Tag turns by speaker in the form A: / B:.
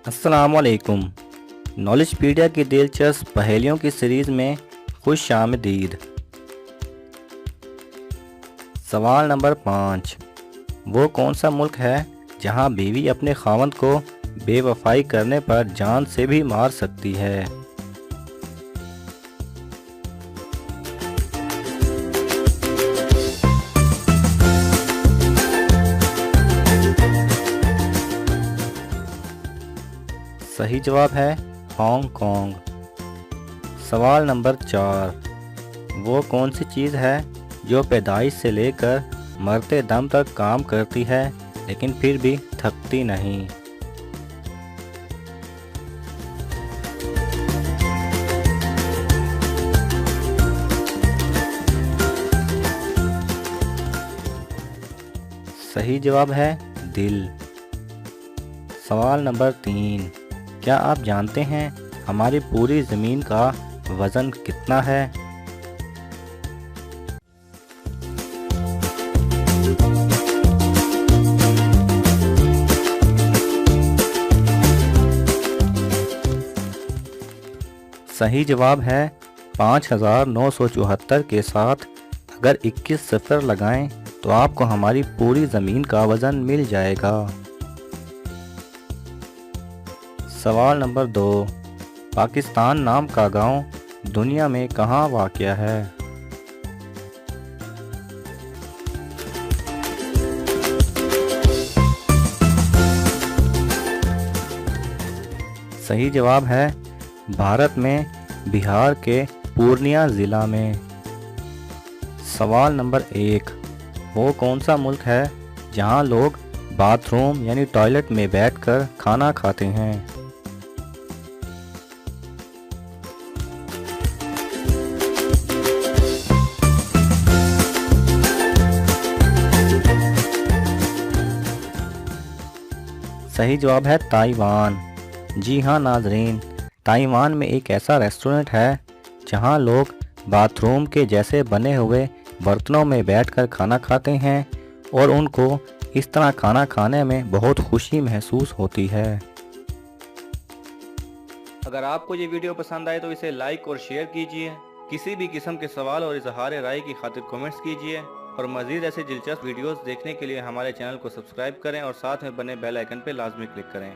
A: अस्सलाम वालेकुम। नॉलेजपीडिया की दिलचस्प पहेलियों की सीरीज़ में खुश आमदीद। सवाल नंबर 5। वो कौन सा मुल्क है जहां बीवी अपने खावंद को बेवफाई करने पर जान से भी मार सकती है? सही जवाब है हांग कांग। सवाल नंबर 4। वो कौन सी चीज़ है जो पैदाइश से लेकर मरते दम तक काम करती है लेकिन फिर भी थकती नहीं? सही जवाब है दिल। सवाल नंबर 3। क्या आप जानते हैं हमारी पूरी ज़मीन का वज़न कितना है? सही जवाब है 5,974 के साथ अगर 21 सिफर लगाएं तो आपको हमारी पूरी ज़मीन का वज़न मिल जाएगा। सवाल नंबर 2। पाकिस्तान नाम का गांव दुनिया में कहाँ वाक़या है? सही जवाब है भारत में बिहार के पूर्णिया ज़िला में। सवाल नंबर 1। वो कौन सा मुल्क है जहां लोग बाथरूम यानी टॉयलेट में बैठकर खाना खाते हैं? सही जवाब है ताइवान। जी हाँ नाजरीन, ताइवान में एक ऐसा रेस्टोरेंट है जहाँ लोग बाथरूम के जैसे बने हुए बर्तनों में बैठकर खाना खाते हैं और उनको इस तरह खाना खाने में बहुत खुशी महसूस होती है। अगर आपको ये वीडियो पसंद आए तो इसे लाइक और शेयर कीजिए। किसी भी किस्म के सवाल और इजहार राय की खातिर कमेंट्स कीजिए और मज़ीद ऐसे दिलचस्प वीडियोस देखने के लिए हमारे चैनल को सब्सक्राइब करें और साथ में बने बेल आइकन पर लाजमी क्लिक करें।